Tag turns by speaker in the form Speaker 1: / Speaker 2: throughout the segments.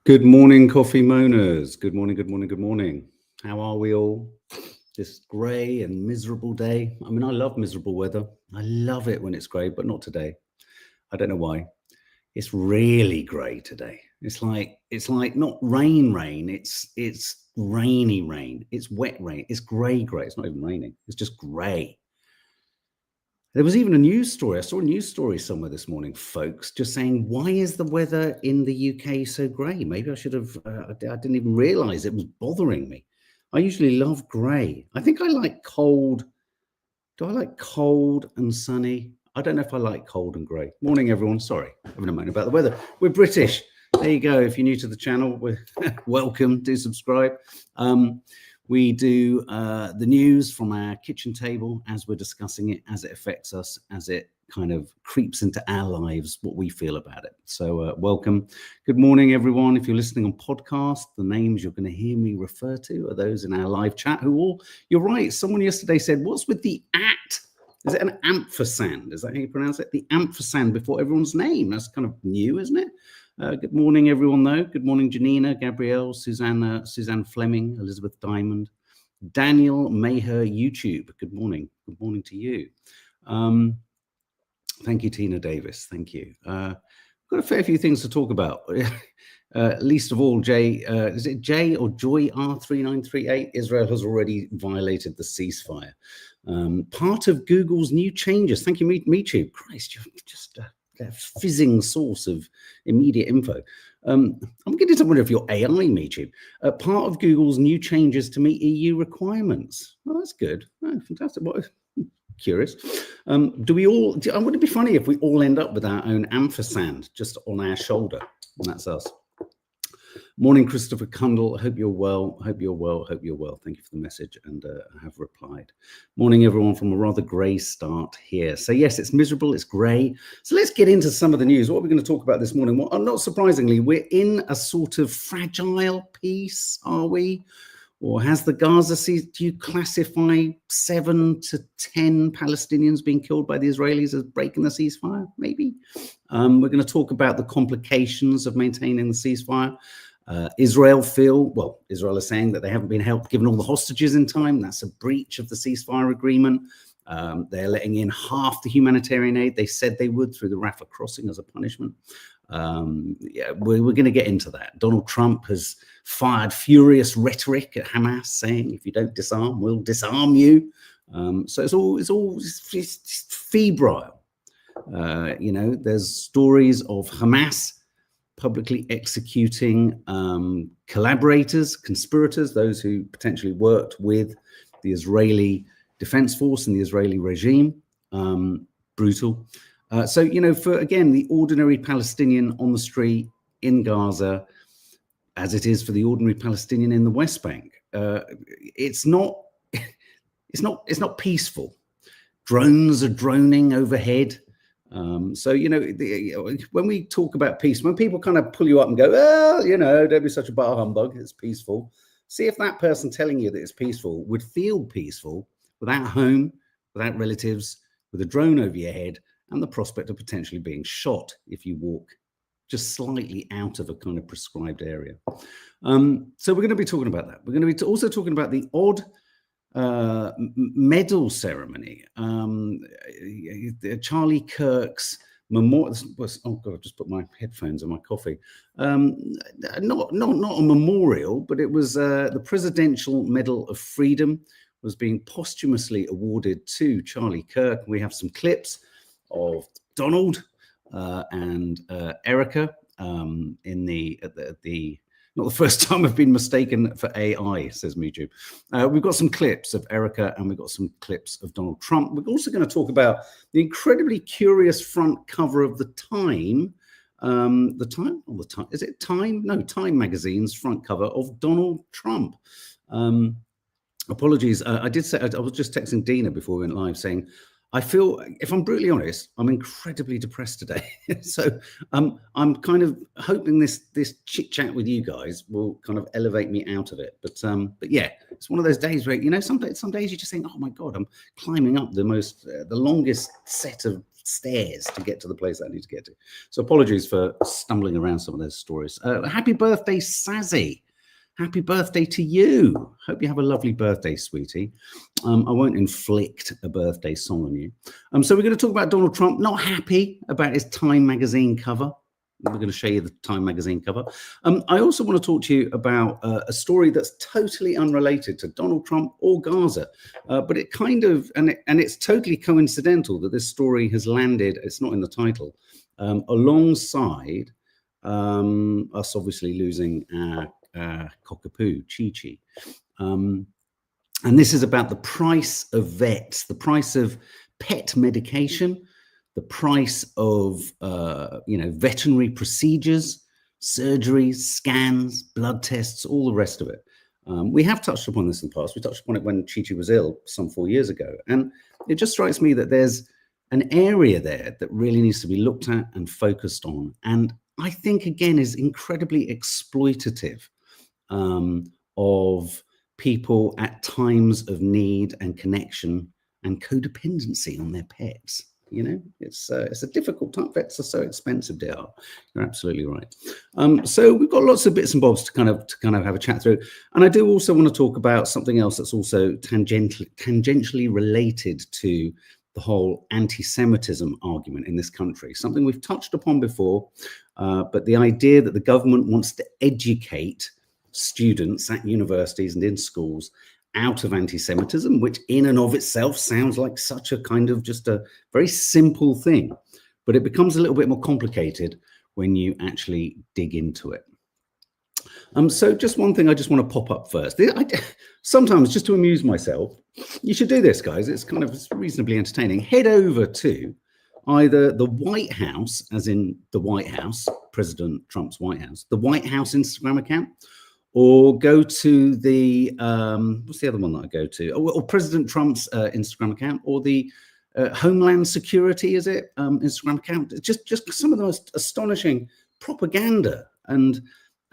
Speaker 1: Good morning, coffee moaners. Good morning, good morning, good morning. How are we all? This grey and miserable day. I mean, I love miserable weather. I love it when it's grey, but not today. I don't know why. It's really grey today. It's like not rain. It's rainy rain. It's wet rain. It's grey. It's not even raining. It's just grey. There was even a news story. I saw a news story somewhere this morning, folks, just saying, why is the weather in the UK so grey? Maybe I should have, I didn't even realise it was bothering me. I usually love grey. I think I like cold. Do I like cold and sunny? I don't know if I like cold and grey. Morning, everyone. Sorry, having a moan about the weather. We're British. There you go. If you're new to the channel, welcome. Do subscribe. We do the news from our kitchen table as we're discussing it, as it affects us, as it kind of creeps into our lives, what we feel about it. So welcome. Good morning, everyone. If you're listening on podcast, the names you're going to hear me refer to are those in our live chat who all, you're right. Someone yesterday said, what's with the at? Is it an ampersand? Is that how you pronounce it? The ampersand before everyone's name. That's kind of new, isn't it? Good morning, everyone, though. Good morning, Janina, Gabrielle, Suzanne Fleming, Elizabeth Diamond, Daniel Maher, YouTube. Good morning. Good morning to you. Thank you, Tina Davis. Thank you. Got a fair few things to talk about. Least of all, Jay, is it Jay or Joy R3938? Israel has already violated the ceasefire. Part of Google's new changes. Thank you, MeTube. Christ, you're just a fizzing source of immediate info. I'm getting to wonder if you're AI, MeTube. Part of Google's new changes to meet EU requirements. Oh, that's good. Oh, fantastic. What? Curious. Do we all? Would it be funny if we all end up with our own ampersand just on our shoulder? And that's us. Morning, Christopher Cundall. Hope you're well. Hope you're well. Hope you're well. Thank you for the message, and I have replied. Morning, everyone, from a rather grey start here. So yes, it's miserable. It's grey. So let's get into some of the news. What are we going to talk about this morning? Well, not surprisingly, we're in a sort of fragile peace, are we? Or has the Gaza siege, do you classify 7 to 10 Palestinians being killed by the Israelis as breaking the ceasefire? Maybe. We're going to talk about the complications of maintaining the ceasefire. Israel is saying that they haven't been helped given all the hostages in time. That's a breach of the ceasefire agreement. They're letting in half the humanitarian aid they said they would through the Rafah crossing as a punishment. We're going to get into that. Donald Trump has fired furious rhetoric at Hamas saying, if you don't disarm, we'll disarm you. So it's febrile. There's stories of Hamas publicly executing collaborators, conspirators, those who potentially worked with the Israeli Defense Force and the Israeli regime. Brutal. So, for, again, the ordinary Palestinian on the street in Gaza, as it is for the ordinary Palestinian in the West Bank, it's not peaceful. Drones are droning overhead. So, when we talk about peace, when people kind of pull you up and go, well, don't be such a bar humbug, it's peaceful. See if that person telling you that it's peaceful would feel peaceful without a home, without relatives, with a drone over your head, and the prospect of potentially being shot if you walk just slightly out of a kind of prescribed area. So we're going to be talking about that. We're going to be also talking about the odd medal ceremony. Charlie Kirk's memorial. Oh God, I've just put my headphones on my coffee. Not a memorial, but it was the Presidential Medal of Freedom was being posthumously awarded to Charlie Kirk. We have some clips of Donald and Erica in the not the first time I've been mistaken for AI, says MeTube. We've got some clips of Erica and we've got some clips of Donald Trump. We're also going to talk about the incredibly curious front cover of the Time. Is it Time? No, Time magazine's front cover of Donald Trump. Apologies. I did say, I was just texting Dina before we went live saying, I feel, if I'm brutally honest, I'm incredibly depressed today. So I'm kind of hoping this chit chat with you guys will kind of elevate me out of it. But yeah, it's one of those days where, some days you just think, oh my God, I'm climbing up the longest set of stairs to get to the place I need to get to. So apologies for stumbling around some of those stories. Happy birthday, Sazzy. Happy birthday to you. Hope you have a lovely birthday, sweetie. I won't inflict a birthday song on you. So we're going to talk about Donald Trump, not happy about his Time magazine cover. We're going to show you the Time magazine cover. I also want to talk to you about a story that's totally unrelated to Donald Trump or Gaza, but it kind of, and it's totally coincidental that this story has landed, it's not in the title, alongside us obviously losing our cockapoo, Chi-Chi. And this is about the price of vets, the price of pet medication, the price of veterinary procedures, surgeries, scans, blood tests, all the rest of it. We have touched upon this in the past. We touched upon it when Chi-Chi was ill some 4 years ago. And it just strikes me that there's an area there that really needs to be looked at and focused on. And I think, again, is incredibly exploitative of people at times of need and connection and codependency on their pets. You know, it's a difficult time. Vets are so expensive, they are. You're absolutely right. So we've got lots of bits and bobs to kind of have a chat through. And I do also want to talk about something else that's also tangentially related to the whole anti-Semitism argument in this country. Something we've touched upon before, but the idea that the government wants to educate students at universities and in schools out of anti-Semitism, which in and of itself sounds like such a kind of just a very simple thing, but it becomes a little bit more complicated when you actually dig into it. So just one thing I just want to pop up first. Sometimes, just to amuse myself, you should do this, guys. It's reasonably entertaining. Head over to either the White House, as in the White House, President Trump's White House, the White House Instagram account, or go to the, what's the other one that I go to? Or President Trump's Instagram account, or the Homeland Security, is it? Instagram account. Just some of the most astonishing propaganda and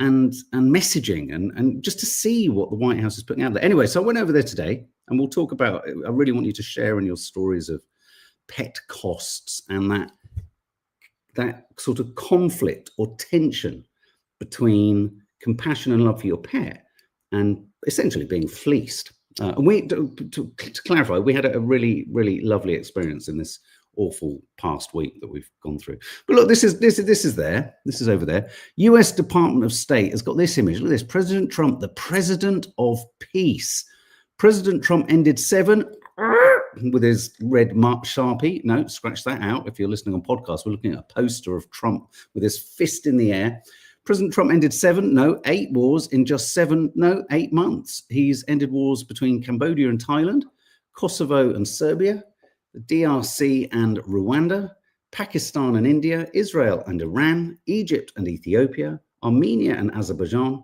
Speaker 1: messaging and just to see what the White House is putting out there. Anyway, so I went over there today and we'll talk about, I really want you to share in your stories of pet costs and that sort of conflict or tension between compassion and love for your pet and essentially being fleeced. And we, to clarify, we had a really, really lovely experience in this awful past week that we've gone through. But look, this is there. This is over there. US Department of State has got this image. Look at this. President Trump, the president of peace. President Trump ended 7 with his red Sharpie. No, scratch that out. If you're listening on podcast, we're looking at a poster of Trump with his fist in the air. President Trump ended 8 wars in just 8 months. He's ended wars between Cambodia and Thailand, Kosovo and Serbia, the DRC and Rwanda, Pakistan and India, Israel and Iran, Egypt and Ethiopia, Armenia and Azerbaijan.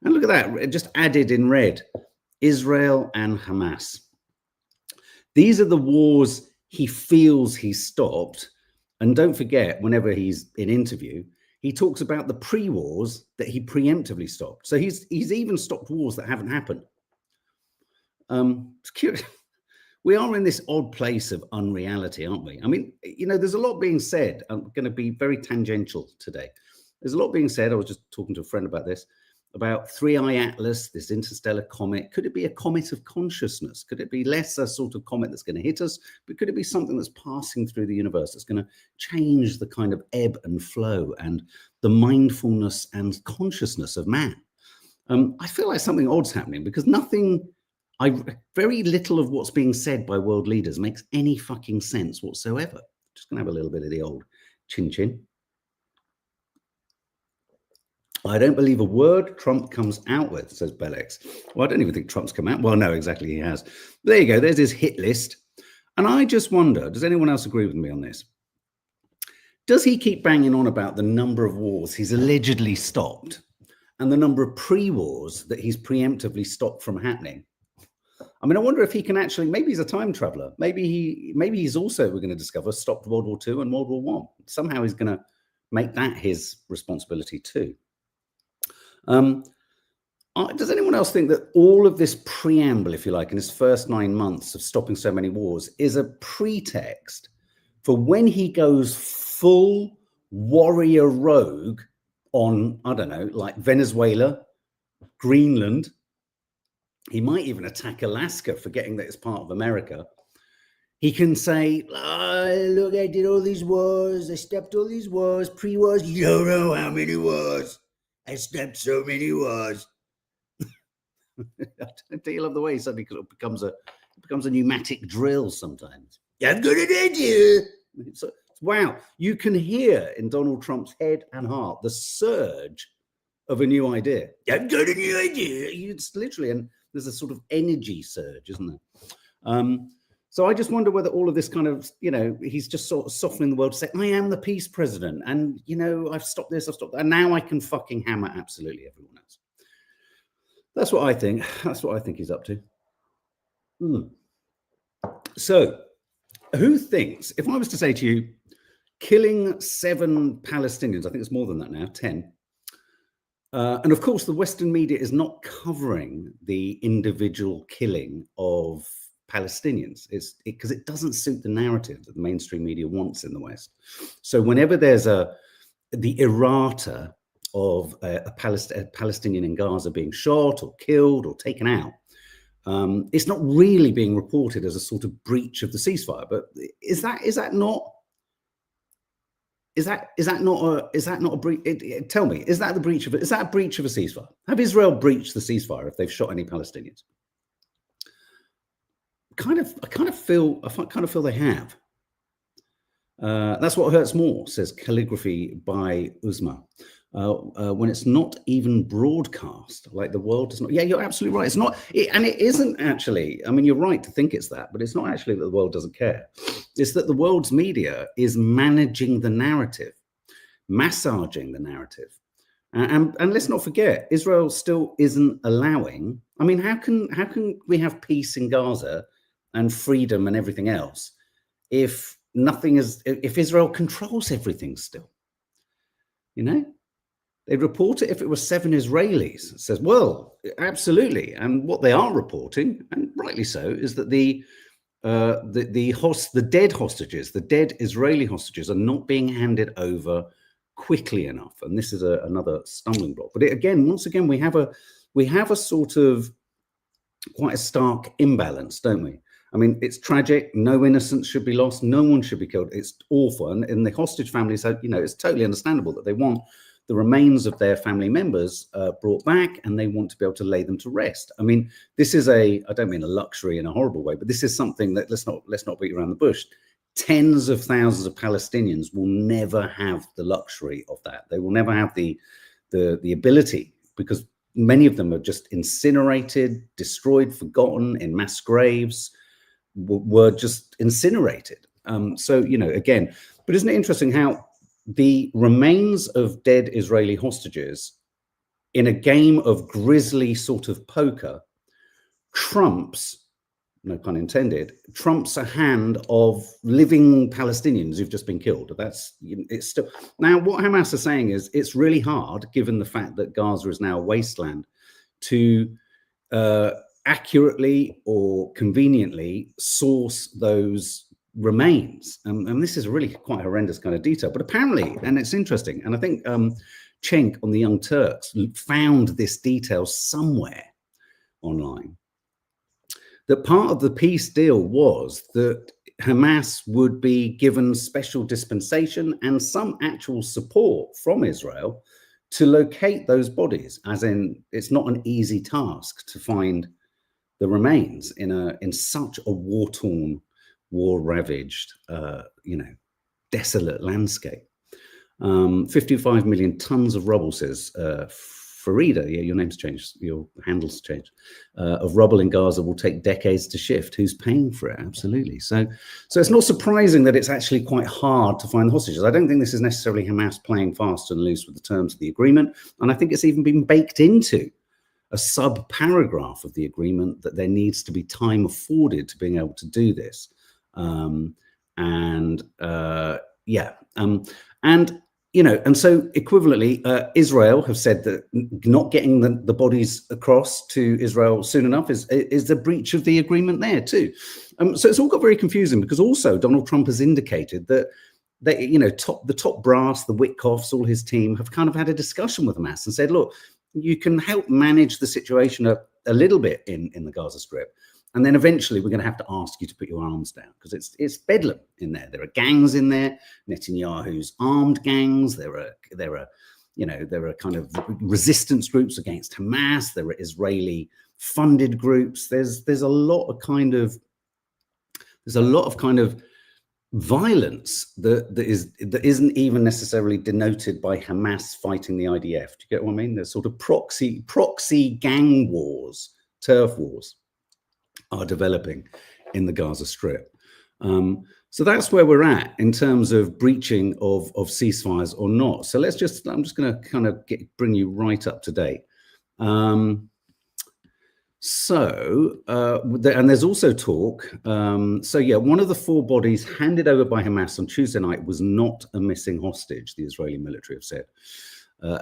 Speaker 1: And look at that, just added in red, Israel and Hamas. These are the wars he feels he's stopped. And don't forget, whenever he's in interview, he talks about the pre-wars that he preemptively stopped. So he's even stopped wars that haven't happened. It's curious. We are in this odd place of unreality, aren't we? I mean, you know, there's a lot being said. I'm going to be very tangential today. There's a lot being said. I was just talking to a friend about this, about 3I Atlas, this interstellar comet. Could it be a comet of consciousness? Could it be less a sort of comet that's going to hit us? But could it be something that's passing through the universe that's going to change the kind of ebb and flow and the mindfulness and consciousness of man? I feel like something odd's happening because very little of what's being said by world leaders makes any fucking sense whatsoever. Just going to have a little bit of the old chin-chin. I don't believe a word Trump comes out with, says Bellex. Well, I don't even think Trump's come out. Well, no, exactly, he has. There you go. There's his hit list. And I just wonder, does anyone else agree with me on this? Does he keep banging on about the number of wars he's allegedly stopped and the number of pre-wars that he's preemptively stopped from happening? I mean, I wonder if he can actually, maybe he's a time traveler. Maybe he's also, we're going to discover, stopped World War II and World War I. Somehow he's going to make that his responsibility too. Does anyone else think that all of this preamble, if you like, in his first 9 months of stopping so many wars is a pretext for when he goes full warrior rogue on, I don't know, like Venezuela, Greenland. He might even attack Alaska, forgetting that it's part of America. He can say, oh, look, I did all these wars. I stepped all these wars, pre-wars. You don't know how many wars. I stepped so many wars. I do love the way he suddenly becomes a pneumatic drill sometimes. I've got an idea. So, wow, you can hear in Donald Trump's head and heart the surge of a new idea. I've got a new idea. It's literally, and there's a sort of energy surge, isn't there? So I just wonder whether all of this kind of, he's just sort of softening the world to say, I am the peace president. And, I've stopped this, I've stopped that. And now I can fucking hammer absolutely everyone else. That's what I think. That's what I think he's up to. So who thinks, if I was to say to you, killing 7 Palestinians, I think it's more than that now, 10. And of course, the Western media is not covering the individual killing of Palestinians. It's because it doesn't suit the narrative that the mainstream media wants in the West. So whenever there's the errata of a Palestinian in Gaza being shot or killed or taken out, it's not really being reported as a sort of breach of the ceasefire. But is that not a breach? Tell me, is that a breach of a ceasefire? Have Israel breached the ceasefire if they've shot any Palestinians? I kind of feel they have. That's what hurts more, says Calligraphy by Uzma. When it's not even broadcast, like the world does not. Yeah, you're absolutely right. It's not, and it isn't actually. I mean, you're right to think it's that, but it's not actually that the world doesn't care. It's that the world's media is managing the narrative, massaging the narrative, and let's not forget, Israel still isn't allowing. I mean, how can we have peace in Gaza and freedom and everything else if Israel controls everything still? They'd report it if it was 7 Israelis. It says, well, absolutely. And what they are reporting, and rightly so, is that the dead hostages, the dead Israeli hostages, are not being handed over quickly enough. And this is another stumbling block. But once again, we have a sort of quite a stark imbalance, don't we? I mean, it's tragic. No innocents should be lost. No one should be killed. It's awful. And the hostage families, it's totally understandable that they want the remains of their family members brought back, and they want to be able to lay them to rest. I mean, this is I don't mean a luxury in a horrible way, but this is something that let's not beat around the bush. Tens of thousands of Palestinians will never have the luxury of that. They will never have the ability, because many of them are just incinerated, destroyed, forgotten in mass graves, were just incinerated. Again, but isn't it interesting how the remains of dead Israeli hostages in a game of grisly sort of poker trumps, no pun intended, trumps a hand of living Palestinians who've just been killed. It's still, now what Hamas are saying is it's really hard, given the fact that Gaza is now a wasteland, to accurately or conveniently source those remains. And this is really quite horrendous kind of detail, but apparently, and it's interesting, and I think Cenk on the Young Turks found this detail somewhere online, that part of the peace deal was that Hamas would be given special dispensation and some actual support from Israel to locate those bodies, as in it's not an easy task to find the remains in such a war-torn, war-ravaged, desolate landscape. 55 million tons of rubble, says Farida. Yeah, your name's changed, your handle's changed. Of rubble in Gaza will take decades to shift. Who's paying for it? Absolutely. So it's not surprising that it's actually quite hard to find the hostages. I don't think this is necessarily Hamas playing fast and loose with the terms of the agreement. And I think it's even been baked into a sub-paragraph of the agreement that there needs to be time afforded to being able to do this. And and so equivalently, Israel have said that not getting the bodies across to Israel soon enough is the breach of the agreement there too. So it's all got very confusing, because also Donald Trump has indicated that the top brass, the Witkoffs, all his team have kind of had a discussion with Hamas and said, look, you can help manage the situation a little bit in the Gaza Strip, and then eventually we're going to have to ask you to put your arms down, because it's bedlam in there. There are gangs in there, Netanyahu's armed gangs. There are kind of resistance groups against Hamas. There are Israeli funded groups. There's a lot of kind of violence that isn't even necessarily denoted by Hamas fighting the IDF. Do you get what I mean? There's sort of proxy gang wars, turf wars are developing in the Gaza Strip. So that's where we're at in terms of breaching of ceasefires or not. So I'm just going to kind of bring you right up to date. And there's also talk. So yeah, one of the 4 bodies handed over by Hamas on Tuesday night was not a missing hostage, the Israeli military have said.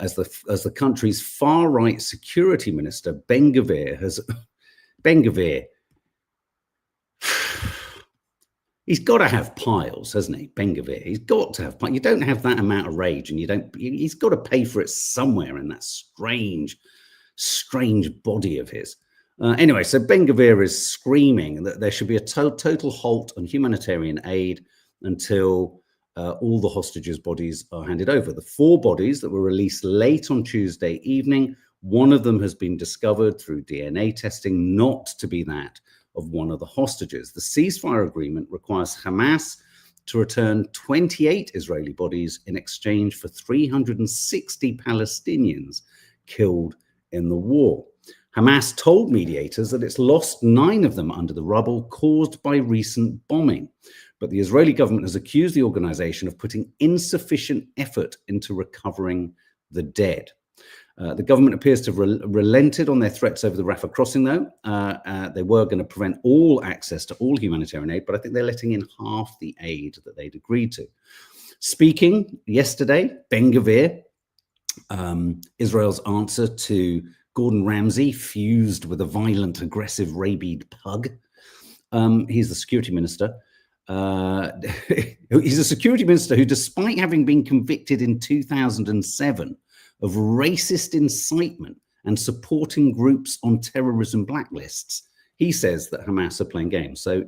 Speaker 1: As the country's far-right security minister, Ben Gvir, he's got to have piles, hasn't he? Ben Gvir, he's got to have piles. You don't have that amount of rage, and he's got to pay for it somewhere in that strange body of his. Anyway, so Ben Gvir is screaming that there should be a total halt on humanitarian aid until all the hostages' bodies are handed over. The 4 bodies that were released late on Tuesday evening, one of them has been discovered through DNA testing not to be that of one of the hostages. The ceasefire agreement requires Hamas to return 28 Israeli bodies in exchange for 360 Palestinians killed in the war. Hamas told mediators that it's lost 9 of them under the rubble caused by recent bombing. But the Israeli government has accused the organization of putting insufficient effort into recovering the dead. The government appears to have relented on their threats over the Rafah crossing, though. They were going to prevent all access to all humanitarian aid, but I think they're letting in half the aid that they'd agreed to. Speaking yesterday, Ben Gvir, Israel's answer to Gordon Ramsay, fused with a violent, aggressive, rabid pug. He's the security minister. He's a security minister who, despite having been convicted in 2007 of racist incitement and supporting groups on terrorism blacklists, he says that Hamas are playing games. So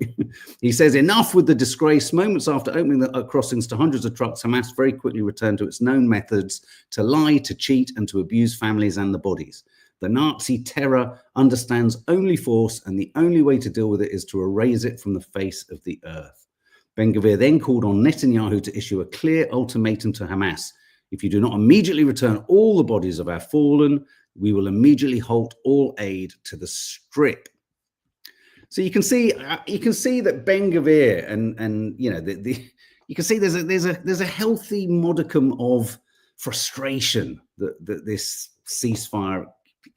Speaker 1: he says, enough with the disgrace. Moments after opening the crossings to hundreds of trucks, Hamas very quickly returned to its known methods to lie, to cheat, and to abuse families and the bodies. The Nazi terror understands only force, and the only way to deal with it is to erase it from the face of the earth. Ben Gvir then called on Netanyahu to issue a clear ultimatum to Hamas. If you do not immediately return all the bodies of our fallen, we will immediately halt all aid to the Strip. So you can see that Ben Gvir and you can see there's a healthy modicum of frustration that this ceasefire,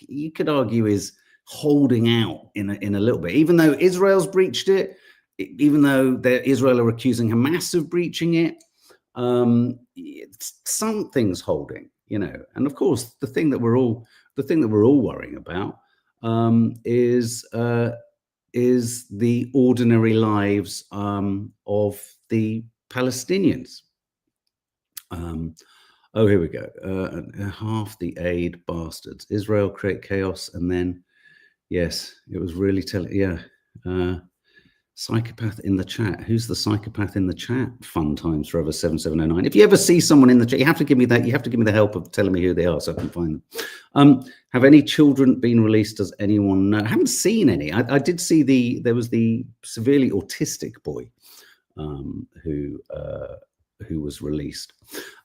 Speaker 1: you could argue, is holding out in a little bit, even though Israel's breached it, even though Israel are accusing Hamas of breaching it. Something's holding, and of course the thing that we're all worrying about is the ordinary lives of the Palestinians. Oh, here we go. Half the aid, bastards. Israel create chaos, and then, yes, it was really telling. Yeah, psychopath in the chat. Who's the psychopath in the chat? Fun times forever 7709. If you ever see someone in the chat, you have to give me that. You have to give me the help of telling me who they are so I can find them. Have any children been released? Does anyone know? I haven't seen any. I did see there was the severely autistic boy who was released.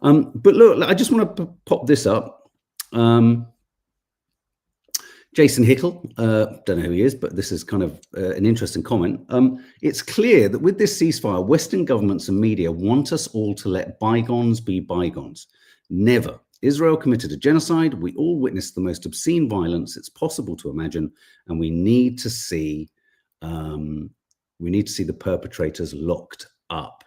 Speaker 1: But look, I just want to pop this up. Jason Hickel, don't know who he is, but this is kind of an interesting comment. It's clear that with this ceasefire, Western governments and media want us all to let bygones be bygones. Never. Israel committed a genocide. We all witnessed the most obscene violence it's possible to imagine, and we need to see the perpetrators locked up.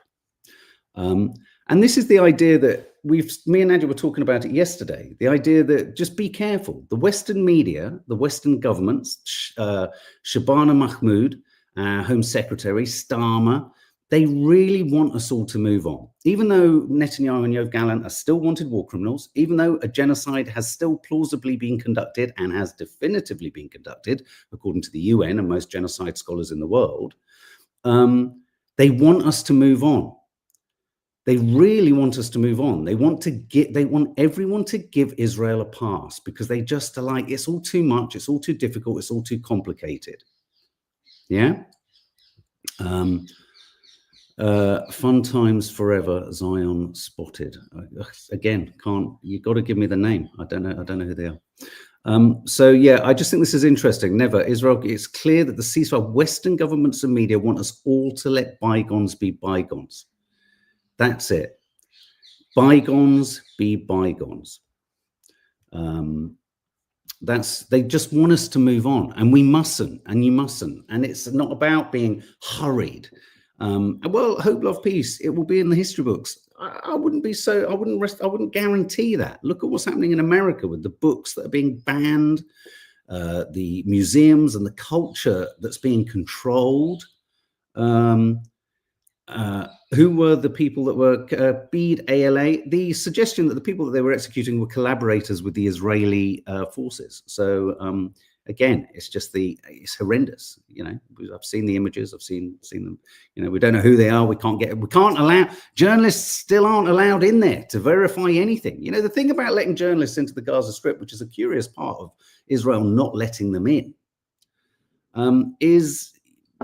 Speaker 1: And And this is the idea that me and Nadia were talking about it yesterday, the idea that just be careful. The Western media, the Western governments, Shabana Mahmood, Home Secretary, Starmer, they really want us all to move on. Even though Netanyahu and Yoav Gallant are still wanted war criminals, even though a genocide has still plausibly been conducted and has definitively been conducted, according to the UN and most genocide scholars in the world, they want us to move on. They really want us to move on. They want everyone to give Israel a pass because they just are like, it's all too much, it's all too difficult, it's all too complicated. Yeah. Fun times forever, Zion spotted. Again, you got to give me the name. I don't know who they are. So yeah, I just think this is interesting. Never Israel. It's clear that the ceasefire, Western governments and media want us all to let bygones be bygones. That's it. Bygones be bygones. They just want us to move on, and we mustn't, and you mustn't. And it's not about being hurried. Well, hope, love, peace. It will be in the history books. I wouldn't guarantee that. Look at what's happening in America with the books that are being banned, the museums and the culture that's being controlled. Who were the people that were Bede ALA? The suggestion that the people that they were executing were collaborators with the Israeli forces. So again, it's horrendous. You know, I've seen the images, I've seen them. You know, we don't know who they are. We can't allow journalists still aren't allowed in there to verify anything. You know, the thing about letting journalists into the Gaza Strip, which is a curious part of Israel not letting them in, is,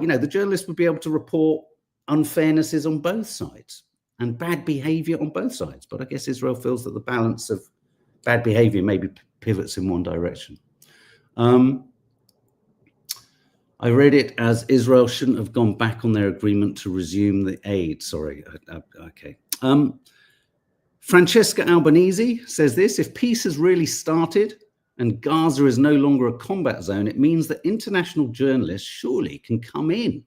Speaker 1: you know, the journalists would be able to report unfairnesses on both sides and bad behavior on both sides. But I guess Israel feels that the balance of bad behavior maybe pivots in one direction. I read it as Israel shouldn't have gone back on their agreement to resume the aid. Sorry. Okay. Francesca Albanese says this: if peace has really started and Gaza is no longer a combat zone, it means that international journalists surely can come in,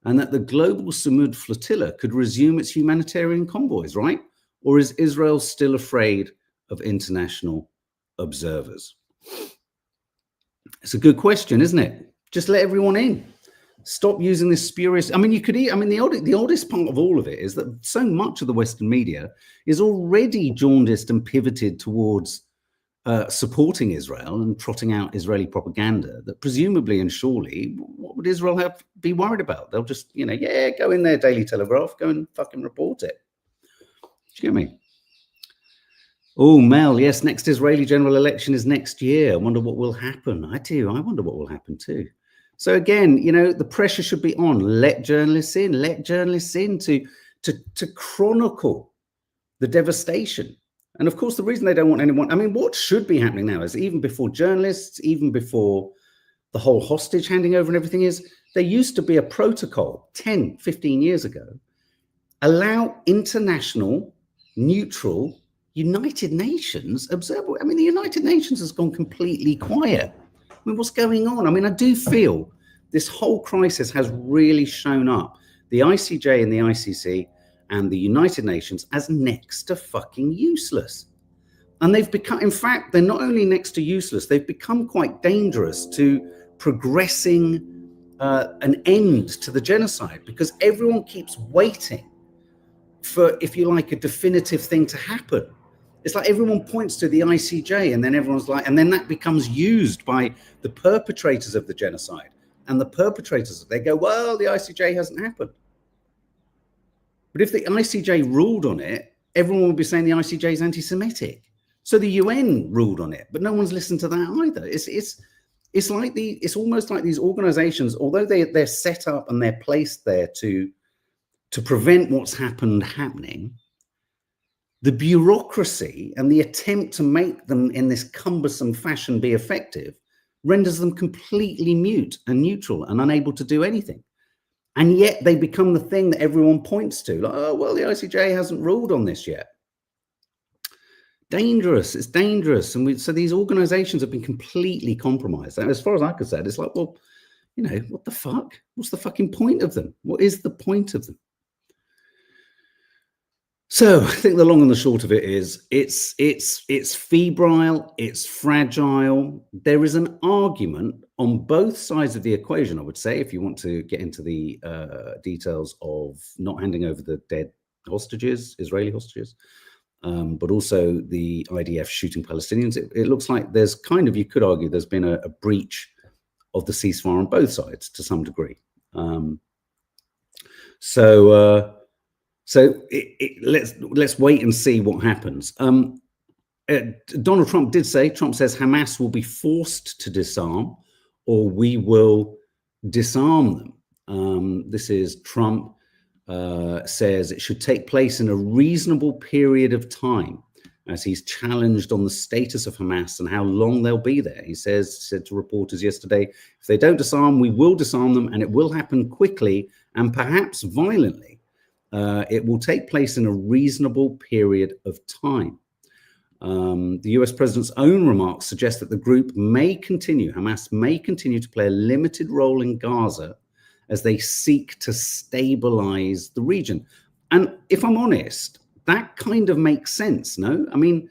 Speaker 1: and that the global Samud flotilla could resume its humanitarian convoys, right? Or is Israel still afraid of international observers? It's a good question, isn't it? Just let everyone in. Stop using this spurious. I mean, the oddest part of all of it is that so much of the Western media is already jaundiced and pivoted towards supporting Israel and trotting out Israeli propaganda that presumably and surely, what would Israel be worried about? They'll just, you know, yeah, go in there, Daily Telegraph, go and fucking report it. Do you get me? Oh, Mel, yes, next Israeli general election is next year. I wonder what will happen. I do. I wonder what will happen too. So again, you know, the pressure should be on. Let journalists in. Let journalists in to chronicle the devastation. And of course, the reason they don't want anyone, I mean, what should be happening now is, even before journalists, even before the whole hostage handing over and everything, is there used to be a protocol 10, 15 years ago, allow international, neutral, United Nations observer. I mean, the United Nations has gone completely quiet. I mean, what's going on? I mean, I do feel this whole crisis has really shown up the ICJ and the ICC and the United Nations as next to fucking useless. And they've become, in fact, they're not only next to useless, they've become quite dangerous to progressing an end to the genocide, because everyone keeps waiting for, if you like, a definitive thing to happen. It's like everyone points to the ICJ and then everyone's like, and then that becomes used by the perpetrators of the genocide. And the perpetrators, they go, well, the ICJ hasn't happened. But if the ICJ ruled on it, everyone would be saying the ICJ is anti-Semitic. So the UN ruled on it, but no one's listened to that either. It's almost like these organizations, although they're set up and they're placed there to prevent what's happening, the bureaucracy and the attempt to make them in this cumbersome fashion be effective renders them completely mute and neutral and unable to do anything. And yet they become the thing that everyone points to, like, oh, well, the ICJ hasn't ruled on this yet. Dangerous. It's dangerous. And so these organizations have been completely compromised. And as far as I could say, it's like, well, you know, what the fuck? What's the fucking point of them? What is the point of them? So I think the long and the short of it is it's febrile, it's fragile. There is an argument on both sides of the equation, I would say, if you want to get into the details of not handing over the dead hostages, Israeli hostages, but also the IDF shooting Palestinians. It looks like there's kind of, you could argue, there's been a breach of the ceasefire on both sides to some degree. Let's wait and see what happens. Donald Trump did say, Trump says Hamas will be forced to disarm or we will disarm them. This is Trump says it should take place in a reasonable period of time as he's challenged on the status of Hamas and how long they'll be there. He said to reporters yesterday, if they don't disarm, we will disarm them and it will happen quickly and perhaps violently. It will take place in a reasonable period of time. The US president's own remarks suggest that the group may continue, Hamas may continue to play a limited role in Gaza as they seek to stabilize the region. And if I'm honest, that kind of makes sense, no? I mean,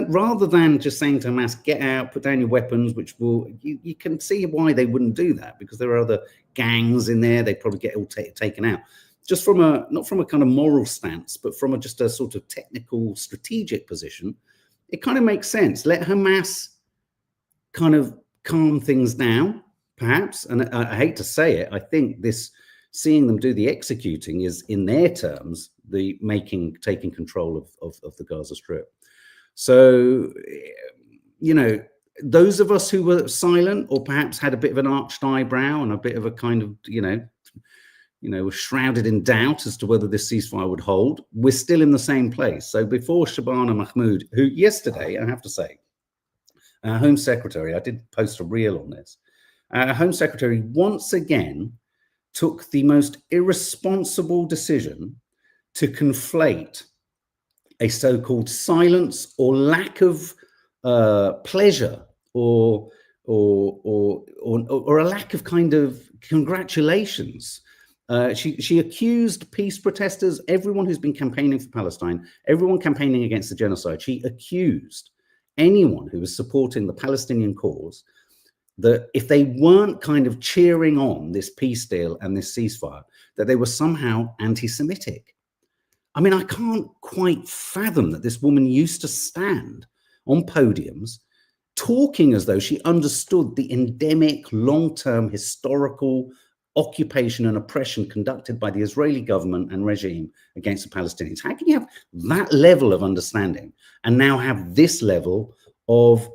Speaker 1: rather than just saying to Hamas, get out, put down your weapons, which will, you can see why they wouldn't do that because there are other gangs in there, they'd probably get all taken out. Just from not from a kind of moral stance, but from just a sort of technical strategic position, it kind of makes sense. Let Hamas kind of calm things down, perhaps. And I hate to say it, I think seeing them do the executing is, in their terms, the taking control of the Gaza Strip. So, you know, those of us who were silent or perhaps had a bit of an arched eyebrow and a bit of a kind of, were shrouded in doubt as to whether this ceasefire would hold, we're still in the same place. So before Shabana Mahmoud, who yesterday, I have to say, our Home Secretary, I did post a reel on this, our Home Secretary once again took the most irresponsible decision to conflate a so-called silence or lack of pleasure or a lack of kind of congratulations. She accused peace protesters, everyone who's been campaigning for Palestine, everyone campaigning against the genocide. She accused anyone who was supporting the Palestinian cause that if they weren't kind of cheering on this peace deal and this ceasefire, that they were somehow anti-Semitic. I mean, I can't quite fathom that this woman used to stand on podiums talking as though she understood the endemic, long-term historical occupation and oppression conducted by the Israeli government and regime against the Palestinians. How can you have that level of understanding and now have this level of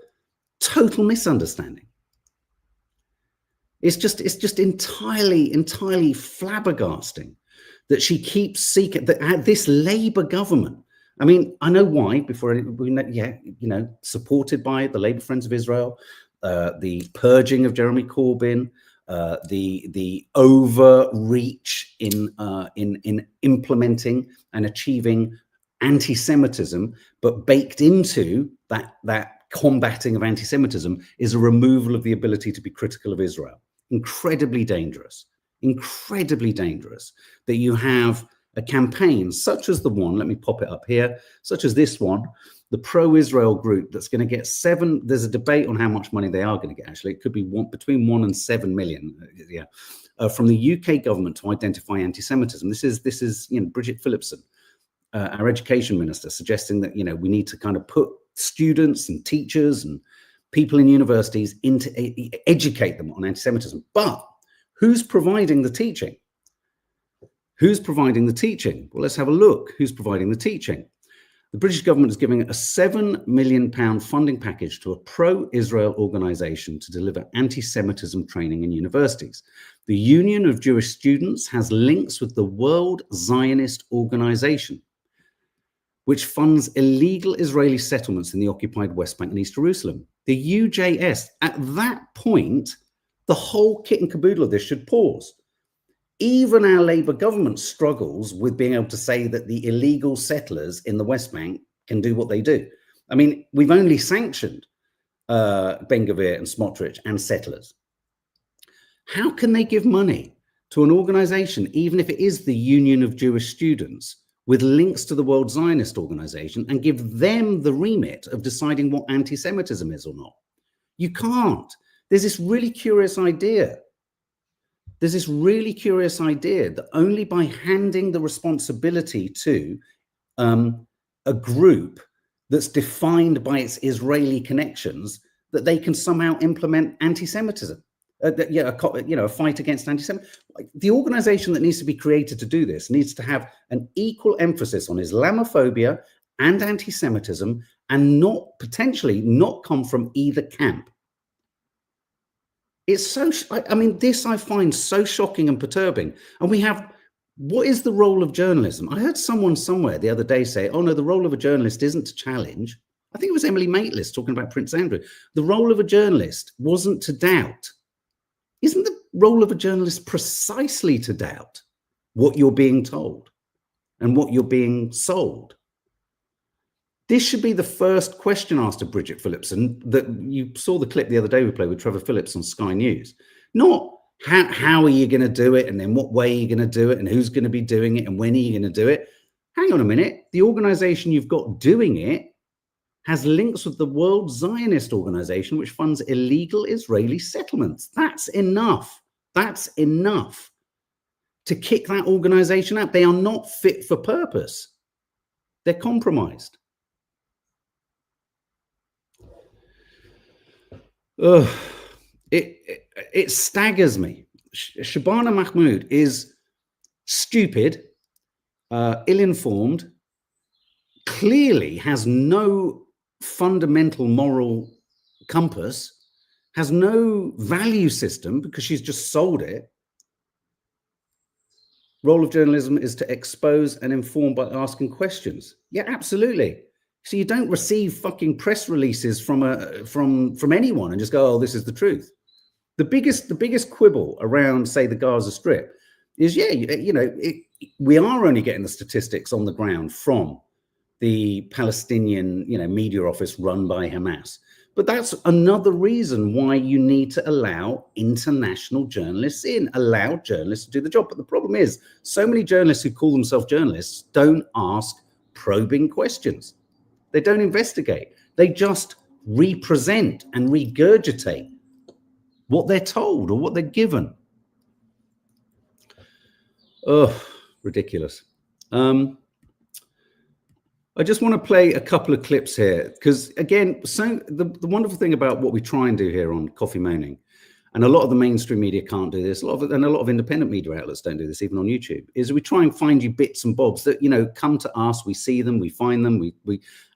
Speaker 1: total misunderstanding? It's just entirely flabbergasting that she keeps seeking that this Labour government. I mean, I know why. Supported by the Labour Friends of Israel, the purging of Jeremy Corbyn, the overreach in implementing and achieving anti-Semitism, but baked into that combating of anti-Semitism is a removal of the ability to be critical of Israel. Incredibly dangerous that you have a campaign such as the one, let me pop it up here, such as this one, the pro-Israel group that's going to get there's a debate on how much money they are going to get, actually. It could be between 1 and 7 million, from the UK government to identify anti-Semitism. This is Bridget Phillipson, our education minister, suggesting that, we need to kind of put students and teachers and people in universities educate them on anti-Semitism. But who's providing the teaching? Who's providing the teaching? Well, let's have a look. Who's providing the teaching? The British government is giving a £7 million funding package to a pro-Israel organisation to deliver anti-Semitism training in universities. The Union of Jewish Students has links with the World Zionist Organisation, which funds illegal Israeli settlements in the occupied West Bank and East Jerusalem. The UJS, at that point, the whole kit and caboodle of this should pause. Even our Labour government struggles with being able to say that the illegal settlers in the West Bank can do what they do. I mean, we've only sanctioned Ben-Gvir and Smotrich and settlers. How can they give money to an organisation, even if it is the Union of Jewish Students, with links to the World Zionist Organization and give them the remit of deciding what anti-Semitism is or not. You can't. There's this really curious idea. There's this really curious idea that only by handing the responsibility to a group that's defined by its Israeli connections, that they can somehow implement anti-Semitism. A fight against anti-Semitism. The organization that needs to be created to do this needs to have an equal emphasis on Islamophobia and anti-Semitism, and potentially not come from either camp. It's so, this I find so shocking and perturbing. And what is the role of journalism? I heard someone somewhere the other day say, oh no, the role of a journalist isn't to challenge. I think it was Emily Maitlis talking about Prince Andrew. The role of a journalist wasn't to doubt. Isn't the role of a journalist precisely to doubt what you're being told and what you're being sold? This should be the first question asked of Bridget Phillipson. That you saw the clip the other day we played with Trevor Phillips on Sky News. Not how are you going to do it, and then what way are you going to do it, and who's going to be doing it, and when are you going to do it? Hang on a minute. The organization you've got doing it has links with the World Zionist Organization, which funds illegal Israeli settlements. That's enough. That's enough to kick that organization out. They are not fit for purpose. They're compromised. It staggers me. Shabana Mahmood is stupid, ill-informed, clearly has no fundamental moral compass, has no value system because she's just sold it. Role of journalism is to expose and inform by asking questions. Yeah, absolutely. So you don't receive fucking press releases from anyone and just go, oh, this is the truth. The biggest quibble around, say, the Gaza Strip is, we are only getting the statistics on the ground from the Palestinian, media office run by Hamas. But that's another reason why you need to allow international journalists in, allow journalists to do the job. But the problem is, so many journalists who call themselves journalists don't ask probing questions. They don't investigate. They just represent and regurgitate what they're told or what they're given. Oh, ridiculous. I just want to play a couple of clips here because, again, so the wonderful thing about what we try and do here on Coffee Moaning, and a lot of the mainstream media can't do this, a lot of independent media outlets don't do this, even on YouTube, is we try and find you bits and bobs that, come to us, we see them, we find them,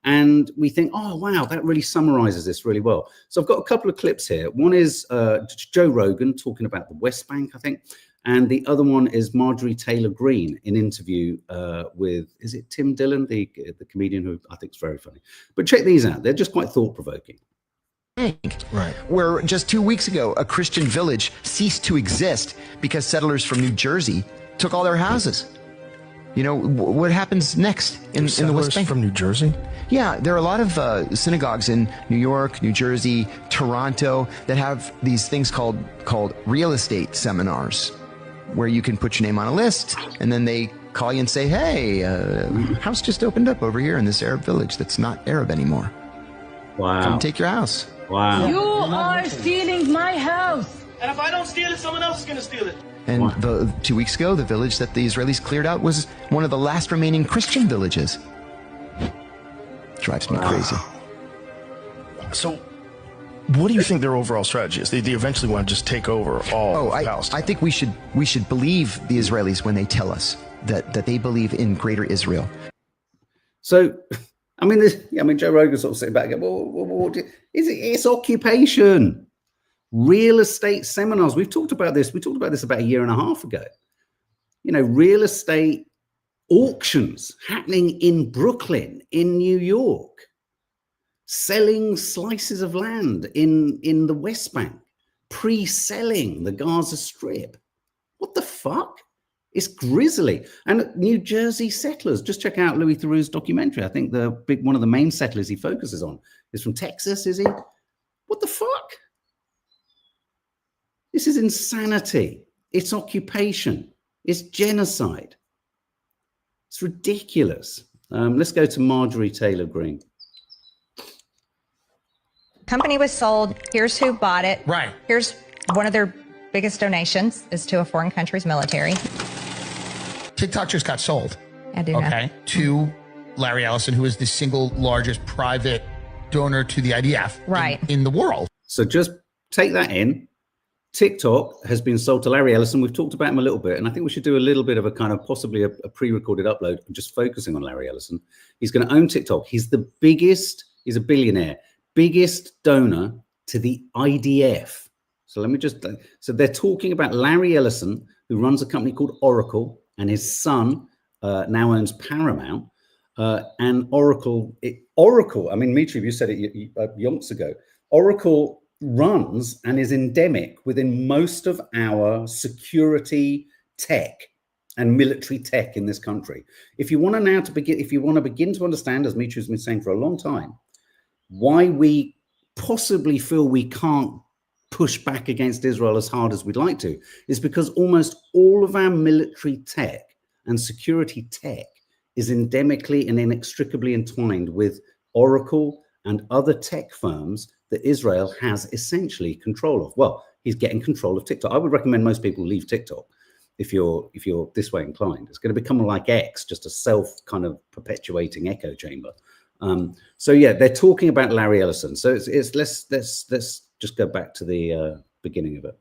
Speaker 1: and we think, oh, wow, that really summarizes this really well. So I've got a couple of clips here. One is Joe Rogan talking about the West Bank, I think. And the other one is Marjorie Taylor Greene, in interview with, is it Tim Dillon, the comedian who I think is very funny. But check these out. They're just quite thought-provoking.
Speaker 2: Right. Where just 2 weeks ago, a Christian village ceased to exist because settlers from New Jersey took all their houses. What happens next in the West Bank?
Speaker 3: From New Jersey?
Speaker 2: Yeah, there are a lot of synagogues in New York, New Jersey, Toronto that have these things called real estate seminars, where you can put your name on a list, and then they call you and say, hey, house just opened up over here in this Arab village that's not Arab anymore.
Speaker 1: Wow.
Speaker 2: Come take your house.
Speaker 1: Wow.
Speaker 4: You are stealing my house.
Speaker 5: And if I don't steal it, someone else is going to steal it.
Speaker 2: And 2 weeks ago, the village that the Israelis cleared out was one of the last remaining Christian villages. Drives me crazy.
Speaker 3: So, what do you think their overall strategy is? They eventually want to just take over all of Palestine.
Speaker 2: I think we should believe the Israelis when they tell us that they believe in greater Israel.
Speaker 1: So, Joe Rogan sort of sitting back and going, it's occupation. Real estate seminars. We've talked about this. We talked about this about a year and a half ago. Real estate auctions happening in Brooklyn, in New York, selling slices of land in the West Bank, pre-selling the Gaza Strip. What the fuck? It's grisly. And New Jersey settlers, just check out Louis Theroux's documentary. I think one of the main settlers he focuses on is from Texas, is he? What the fuck? This is insanity. It's occupation. It's genocide. It's ridiculous. Let's go to Marjorie Taylor Greene.
Speaker 6: Company was sold. Here's who bought it.
Speaker 7: Right.
Speaker 6: Here's one of their biggest donations is to a foreign country's military.
Speaker 7: TikTok just got sold.
Speaker 6: I do know.
Speaker 7: Okay. To Larry Ellison, who is the single largest private donor to the IDF
Speaker 6: Right.
Speaker 7: in the world.
Speaker 1: So just take that in. TikTok has been sold to Larry Ellison. We've talked about him a little bit, and I think we should do a little bit of a kind of possibly a pre-recorded upload, just focusing on Larry Ellison. He's going to own TikTok. He's the biggest, he's a billionaire, biggest donor to the IDF. So let me just, so they're talking about Larry Ellison, who runs a company called Oracle, and his son now owns Paramount. And Oracle, I mean, Mitri, you said it yonks ago, Oracle runs and is endemic within most of our security tech and military tech in this country. If you want to begin to understand, as Mitri has been saying for a long time, why we possibly feel we can't push back against Israel as hard as we'd like to, is because almost all of our military tech and security tech is endemically and inextricably entwined with Oracle and other tech firms that Israel has essentially control of. Well, he's getting control of TikTok. I would recommend most people leave TikTok if you're this way inclined. It's going to become like X, just a self kind of perpetuating echo chamber. So yeah, they're talking about Larry Ellison. So it's let's just go back to the beginning of it.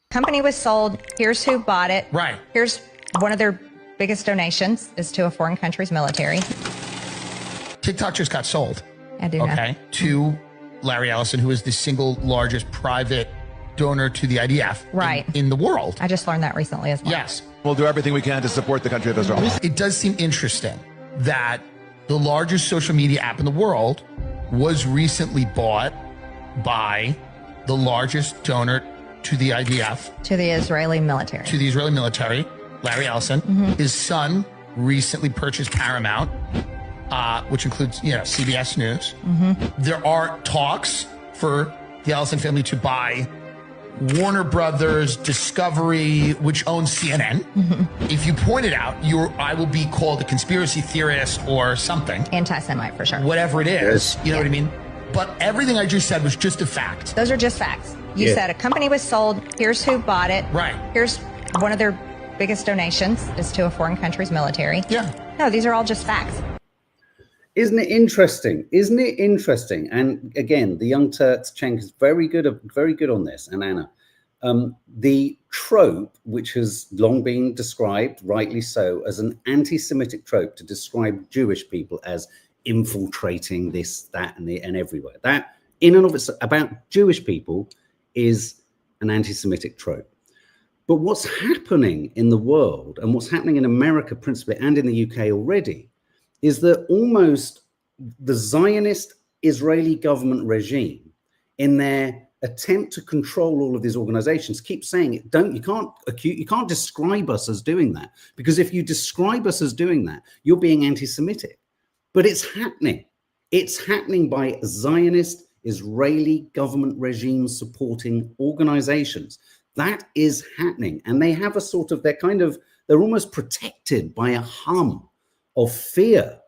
Speaker 6: Company was sold. Here's who bought it.
Speaker 7: Right.
Speaker 6: Here's one of their biggest donations is to a foreign country's military.
Speaker 7: TikTok just got sold.
Speaker 6: I do know.
Speaker 7: Okay. To Larry Ellison, who is the single largest private donor to the IDF
Speaker 6: Right.
Speaker 7: in the world.
Speaker 6: I just learned that recently as well.
Speaker 7: Yes.
Speaker 8: We'll do everything we can to support the country of Israel.
Speaker 7: It does seem interesting that the largest social media app in the world was recently bought by the largest donor to the IDF.
Speaker 6: To the Israeli military.
Speaker 7: To the Israeli military, Larry Ellison. His son recently purchased Paramount, which includes, CBS News. There are talks for the Ellison family to buy Warner Brothers, Discovery, which owns CNN. If you point it out, I will be called a conspiracy theorist or something.
Speaker 6: Anti-Semite for sure.
Speaker 7: Whatever it is, you know what I mean? But everything I just said was just a fact.
Speaker 6: Those are just facts. You said a company was sold. Here's who bought it.
Speaker 7: Right.
Speaker 6: Here's one of their biggest donations is to a foreign country's military.
Speaker 7: Yeah.
Speaker 6: No, these are all just facts.
Speaker 1: Isn't it interesting? Isn't it interesting? And again, the Young Turks, Cenk is very good on this, and Anna. The trope, which has long been described, rightly so, as an anti-Semitic trope to describe Jewish people as infiltrating this, that, and everywhere. That, in and of itself, about Jewish people is an anti-Semitic trope. But what's happening in the world, and what's happening in America principally, and in the UK already, is that almost the Zionist Israeli government regime, in their attempt to control all of these organizations, keep saying it. You can't describe us as doing that, because if you describe us as doing that, you're being anti-Semitic. But it's happening. It's happening by Zionist Israeli government regime supporting organizations. That is happening, and they have a sort of they're almost protected by a hum of fear,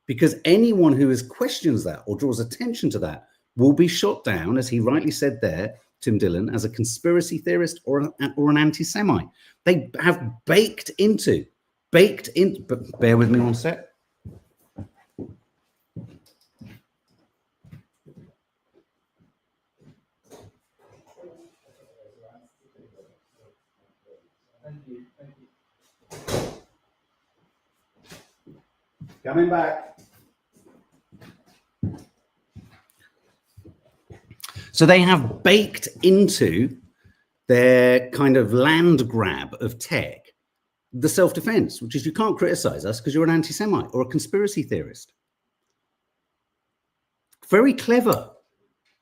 Speaker 1: because anyone who questions that or draws attention to that will be shot down, as he rightly said there, Tim Dillon, as a conspiracy theorist or an anti-Semite. They have baked into, but bear with me one sec. Coming back. So they have baked into their kind of land grab of tech the self-defense, which is you can't criticize us because you're an anti-Semite or a conspiracy theorist. Very clever.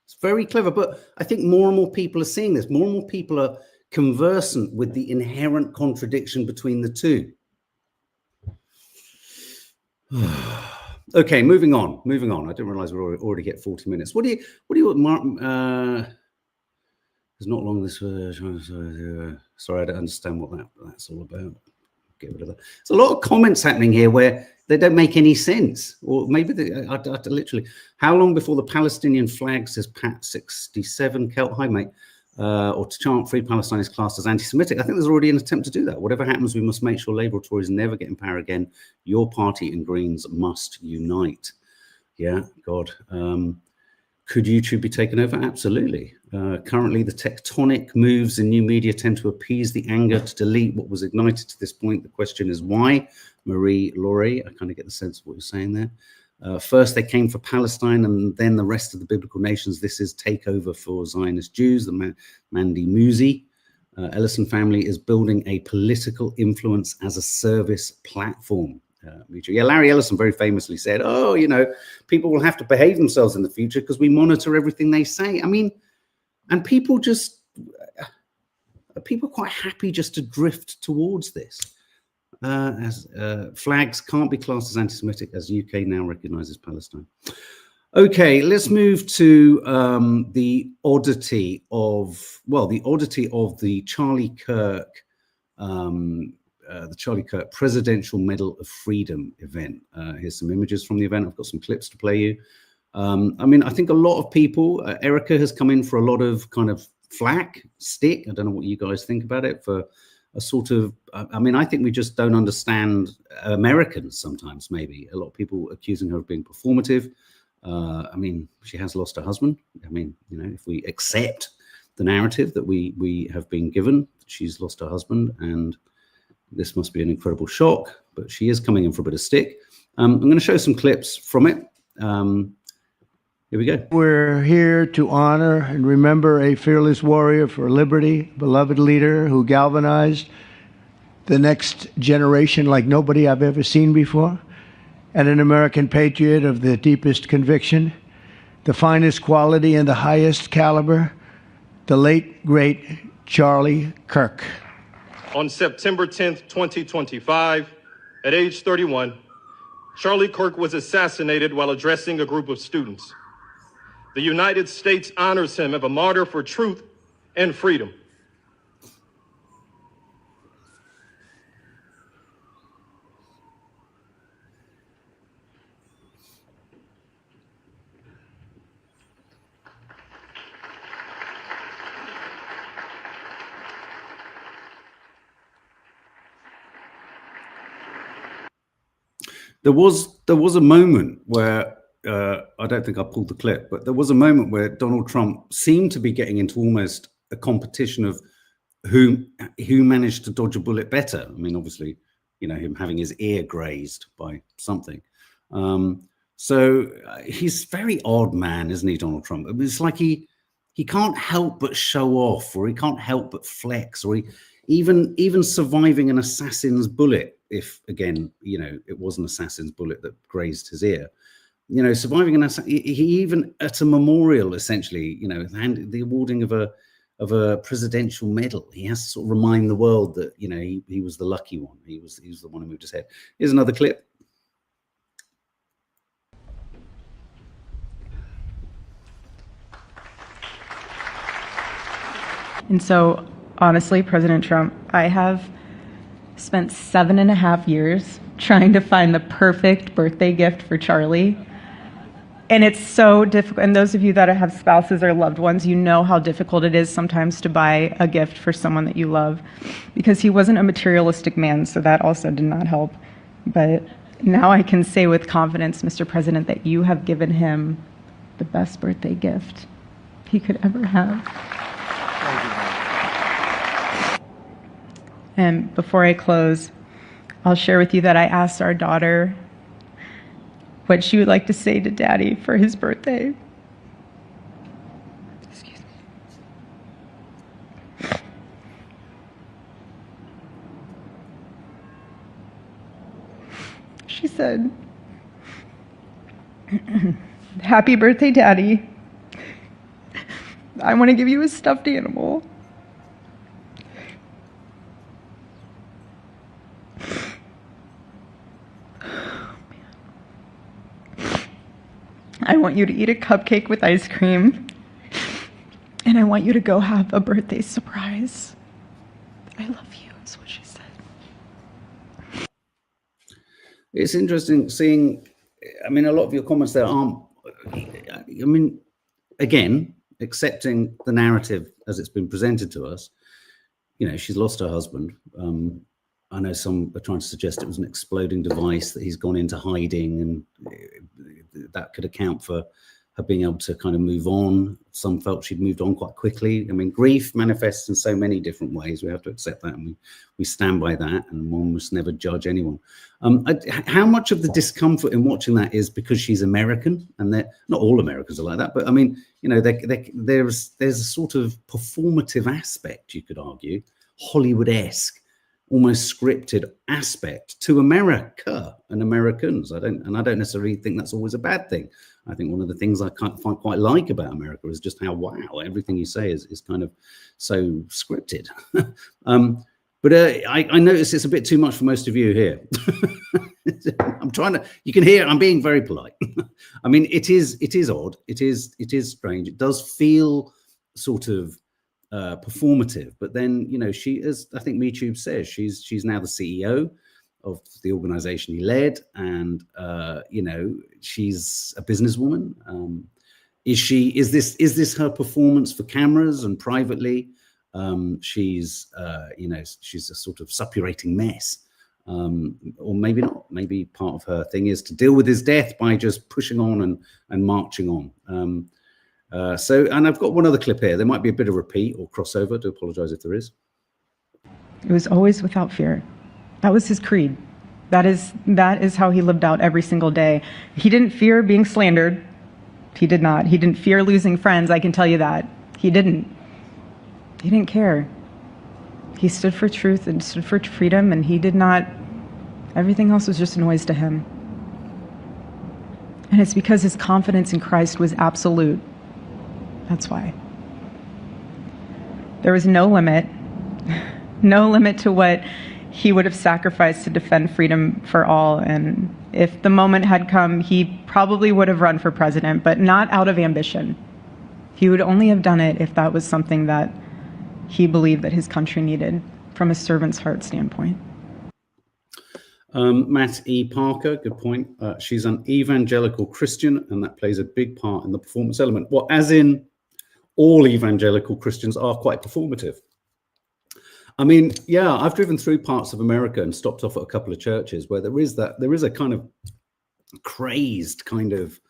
Speaker 1: It's very clever. But I think more and more people are seeing this. More and more people are conversant with the inherent contradiction between the two. Okay, moving on. I didn't realize we already hit 40 minutes. What do you, Mark? It's not long this. Sorry, I don't understand what that's all about. get rid of that. There's a lot of comments happening here where they don't make any sense, or maybe literally. How long before the Palestinian flag says Pat 67 Celt? Hi, mate. Or to chant Free Palestine is classed as anti-Semitic. I think there's already an attempt to do that. Whatever happens, we must make sure Labour or Tories never get in power again. Your party and Greens must unite. Yeah, God. Could YouTube be taken over? Absolutely. Currently, the tectonic moves in new media tend to appease the anger to delete what was ignited to this point. The question is why? Marie-Laurie, I kind of get the sense of what you're saying there. First, they came for Palestine, and then the rest of the biblical nations. This is takeover for Zionist Jews, the Mandy Musi. Ellison family is building a political influence as a service platform. Yeah, Larry Ellison very famously said, oh, you know, people will have to behave themselves in the future because we monitor everything they say. I mean, and people are quite happy just to drift towards this. Flags can't be classed as anti-Semitic as UK now recognises Palestine. Okay, let's move to the oddity of the Charlie Kirk Presidential Medal of Freedom event. Here's some images from the event. I've got some clips to play you. I mean, I think a lot of people, Erica has come in for a lot of kind of stick. I don't know what you guys think about it, for a sort of, I mean, I think we just don't understand Americans sometimes, maybe. A lot of people accusing her of being performative. I mean, she has lost her husband. I mean, you know, if we accept the narrative that we have been given, she's lost her husband, and this must be an incredible shock, but she is coming in for a bit of stick. I'm going to show some clips from it. Here we go.
Speaker 9: We're here to honor and remember a fearless warrior for liberty, beloved leader who galvanized the next generation like nobody I've ever seen before, and an American patriot of the deepest conviction, the finest quality and the highest caliber, the late, great Charlie Kirk.
Speaker 10: On September 10th, 2025, at age 31, Charlie Kirk was assassinated while addressing a group of students. The United States honors him as a martyr for truth and freedom.
Speaker 1: There was a moment where I don't think I pulled the clip, but there was a moment where Donald Trump seemed to be getting into almost a competition of who managed to dodge a bullet better. I mean, obviously, you know, him having his ear grazed by something. So he's a very odd man, isn't he, Donald Trump? I mean, it's like he can't help but show off, or he can't help but flex, or even surviving an assassin's bullet. If, again, you know, it was an assassin's bullet that grazed his ear, you know, surviving an assassin, he even at a memorial, essentially, you know, the awarding of a presidential medal, he has to sort of remind the world that, you know, he was the lucky one. He was the one who moved his head. Here's another clip.
Speaker 11: And so, honestly, President Trump, I have spent 7.5 years trying to find the perfect birthday gift for Charlie. And it's so difficult. And those of you that have spouses or loved ones, you know how difficult it is sometimes to buy a gift for someone that you love, because he wasn't a materialistic man, so that also did not help. But now I can say with confidence, Mr. President, that you have given him the best birthday gift he could ever have. And before I close, I'll share with you that I asked our daughter what she would like to say to Daddy for his birthday. Excuse me. She said, "Happy birthday, Daddy. I want to give you a stuffed animal. I want you to eat a cupcake with ice cream, and I want you to go have a birthday surprise. I love you," is what she said.
Speaker 1: It's interesting seeing, I mean, a lot of your comments there aren't, I mean, again, accepting the narrative as it's been presented to us. You know, she's lost her husband. I know some are trying to suggest it was an exploding device, that he's gone into hiding, and that could account for her being able to kind of move on. Some felt she'd moved on quite quickly. I mean, grief manifests in so many different ways. We have to accept that, and we stand by that, and one must never judge anyone. How much of the discomfort in watching that is because she's American, and they're not all Americans are like that, but I mean, you know, there's a sort of performative aspect, you could argue, Hollywood-esque, almost scripted aspect to America and Americans. I don't necessarily think that's always a bad thing. I think one of the things I quite like about America is just how, wow, everything you say is kind of so scripted. But I notice it's a bit too much for most of you here. I'm trying to, you can hear, I'm being very polite. I mean, it is odd. It is strange. It does feel sort of performative, but then, you know, she is, I think MeTube says, she's now the CEO of the organization he led, and you know, she's a businesswoman. Is this her performance for cameras and privately? She's you know, she's a sort of suppurating mess, or maybe not. Maybe part of her thing is to deal with his death by just pushing on and marching on. So, and I've got one other clip here. There might be a bit of repeat or crossover. Do apologize if there is.
Speaker 11: It was always without fear. That was his creed. That is how he lived out every single day. He didn't fear being slandered. He did not. He didn't fear losing friends. I can tell you that. He didn't care. He stood for truth and stood for freedom, and he did not, everything else was just noise to him. And it's because his confidence in Christ was absolute. That's why. There was no limit to what he would have sacrificed to defend freedom for all. And if the moment had come, he probably would have run for president, but not out of ambition. He would only have done it if that was something that he believed that his country needed from a servant's heart standpoint.
Speaker 1: Matt E. Parker, good point. She's an evangelical Christian, and that plays a big part in the performance element. Well, as in all evangelical Christians are quite performative. I mean, yeah, I've driven through parts of America and stopped off at a couple of churches where there is a kind of crazed kind of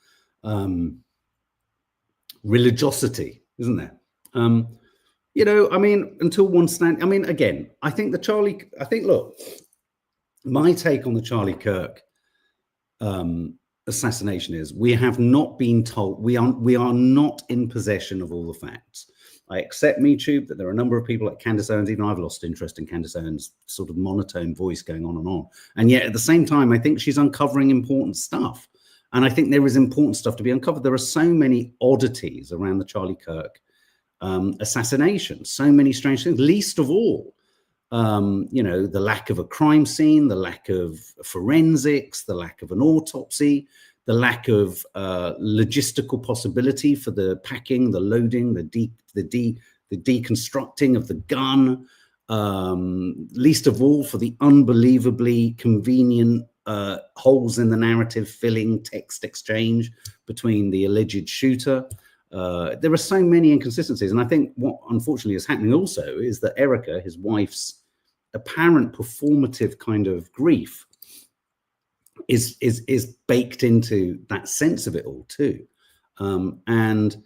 Speaker 1: religiosity, isn't there? You know, I mean, until one stand, I mean, again, I think look, my take on the Charlie Kirk assassination is we have not been told, we are not in possession of all the facts. I accept MeTube that there are a number of people like Candace Owens, even I've lost interest in Candace Owens' sort of monotone voice going on and on. And yet at the same time, I think she's uncovering important stuff. And I think there is important stuff to be uncovered. There are so many oddities around the Charlie Kirk assassination, so many strange things, least of all, you know, the lack of a crime scene, the lack of forensics, the lack of an autopsy, the lack of logistical possibility for the packing, the loading, the deconstructing of the gun, least of all for the unbelievably convenient holes in the narrative filling text exchange between the alleged shooter. There are so many inconsistencies. And I think what unfortunately is happening also is that Erica, his wife's apparent performative kind of grief, is baked into that sense of it all too. And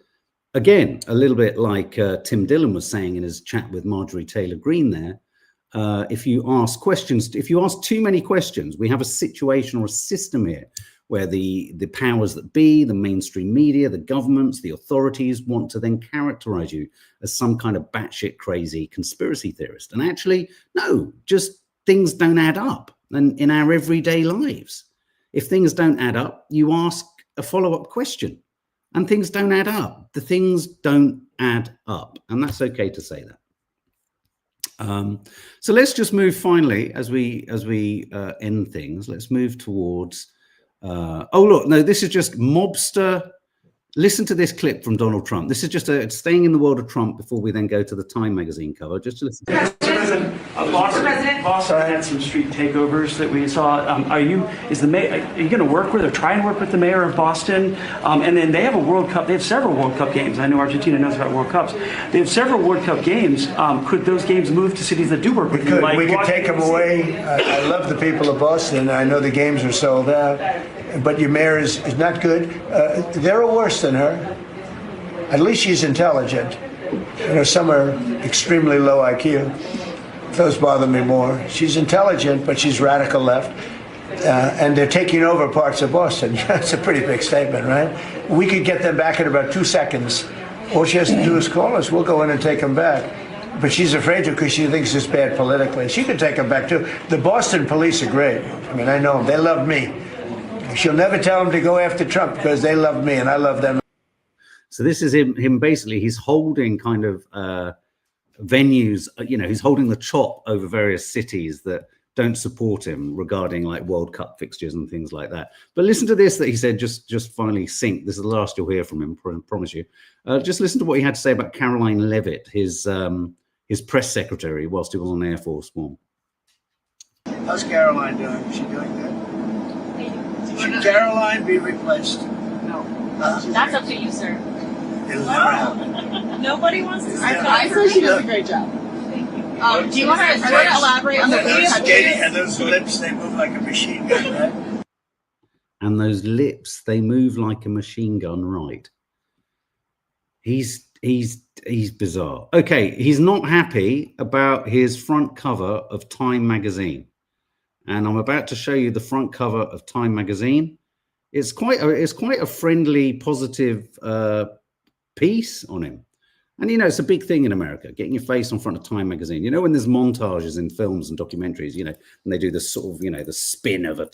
Speaker 1: again, a little bit like Tim Dillon was saying in his chat with Marjorie Taylor Greene there, if you ask too many questions, we have a situation or a system here where the powers that be, the mainstream media, the governments, the authorities want to then characterize you as some kind of batshit crazy conspiracy theorist. And actually, no, just things don't add up. And in our everyday lives, if things don't add up, you ask a follow-up question and things don't add up. The things don't add up. And that's okay to say that. So let's just move finally, as we end things, let's move towards, oh, look, no, this is just mobster. Listen to this clip from Donald Trump. This is just staying in the world of Trump before we then go to the Time magazine cover. Just to listen.
Speaker 12: President, Boston had some street takeovers that we saw. Are you going to work with or try and work with the mayor of Boston? And then they have a World Cup. They have several World Cup games. I know Argentina knows about World Cups. They have several World Cup games. Could those games move to cities that do work with you? Like
Speaker 9: we could take them away. I love the people of Boston. I know the games are sold out. But your mayor is not good. They're worse than her. At least she's intelligent. Some are extremely low IQ. Those bother me more. She's intelligent, but she's radical left. And they're taking over parts of Boston. That's a pretty big statement, right? We could get them back in about 2 seconds. All she has to do is call us. We'll go in and take them back. But she's afraid to because she thinks it's bad politically. She could take them back, too. The Boston police are great. I mean, I know them. They love me. She'll never tell them to go after Trump because they love me and I love them.
Speaker 1: So this is him basically, he's holding kind of venues, he's holding the chop over various cities that don't support him regarding like World Cup fixtures and things like that. But listen to this that he said just finally sync. This is the last you'll hear from him, I promise you. Just listen to what he had to say about Caroline Leavitt, his press secretary, whilst he was on Air Force One.
Speaker 9: How's Caroline doing? Is she doing good? Should Caroline be replaced?
Speaker 13: No. That's up to you, sir.
Speaker 9: It'll never happen.
Speaker 13: Nobody wants to.
Speaker 14: I say she does a great job.
Speaker 13: Thank you. Do you want to elaborate on
Speaker 9: and those lips, they move like a machine gun, right?
Speaker 1: And those lips, they move like a machine gun, right? He's bizarre. Okay, he's not happy about his front cover of Time magazine. And I'm about to show you the front cover of Time magazine. It's quite a friendly, positive piece on him. And, it's a big thing in America, getting your face on front of Time magazine. When there's montages in films and documentaries, and they do this sort of, the spin of a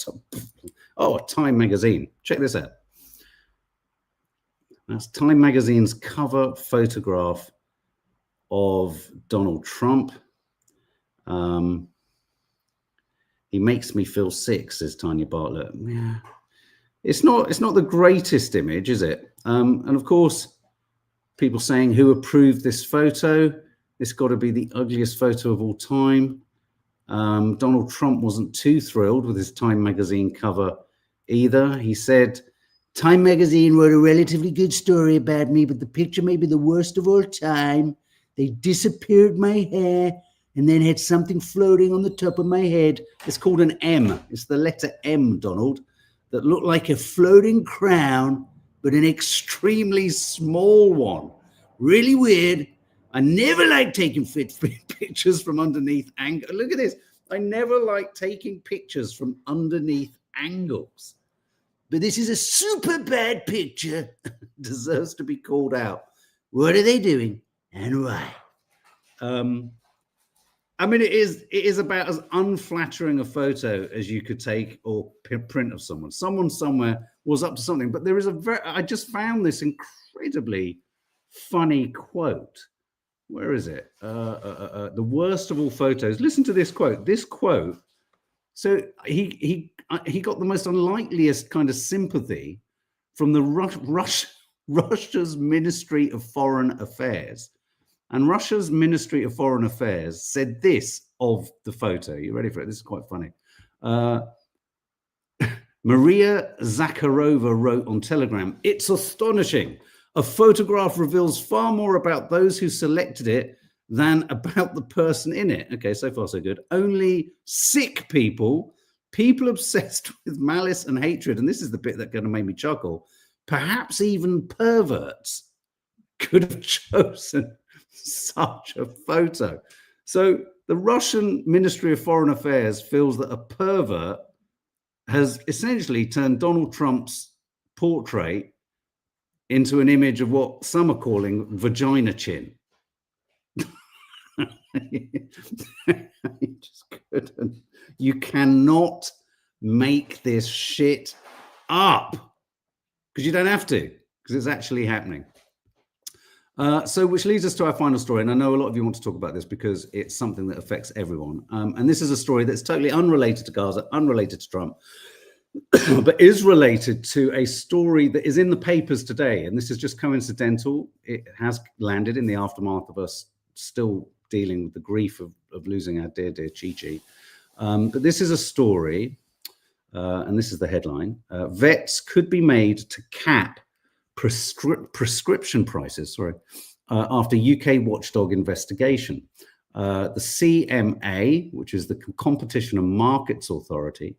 Speaker 1: Time magazine. Check this out. That's Time magazine's cover photograph of Donald Trump. He makes me feel sick, says Tanya Bartlett. Yeah. It's not the greatest image, is it? And of course, people saying who approved this photo. This got to be the ugliest photo of all time. Donald Trump wasn't too thrilled with his Time magazine cover either. He said, Time magazine wrote a relatively good story about me, but the picture may be the worst of all time. They disappeared my hair and then had something floating on the top of my head. It's called an M. It's the letter M, Donald, that looked like a floating crown, but an extremely small one. Really weird. I never like taking pictures from underneath angle. Look at this. I never like taking pictures from underneath angles. But this is a super bad picture. Deserves to be called out. What are they doing and why? I mean, it is about as unflattering a photo as you could take or print of someone. Someone somewhere was up to something, but there is I just found this incredibly funny quote. Where is it? The worst of all photos. Listen to this quote. This quote. So he got the most unlikeliest kind of sympathy from the Russia's Ministry of Foreign Affairs. And Russia's Ministry of Foreign Affairs said this of the photo. You ready for it? This is quite funny. Maria Zakharova wrote on Telegram, "It's astonishing. A photograph reveals far more about those who selected it than about the person in it." Okay, so far so good. Only sick people obsessed with malice and hatred, and this is the bit that kind of made me chuckle, perhaps even perverts could have chosen such a photo. So the Russian Ministry of Foreign Affairs feels that a pervert has essentially turned Donald Trump's portrait into an image of what some are calling vagina chin. You just couldn't. You cannot make this shit up because you don't have to, because it's actually happening. So which leads us to our final story. And I know a lot of you want to talk about this because it's something that affects everyone. And this is a story that's totally unrelated to Gaza, unrelated to Trump, but is related to a story that is in the papers today. And this is just coincidental. It has landed in the aftermath of us still dealing with the grief of of losing our dear Chi-Chi. But this is a story, and this is the headline. Vets could be made to cap prescription prices, after UK watchdog investigation. The CMA, which is the Competition and Markets Authority,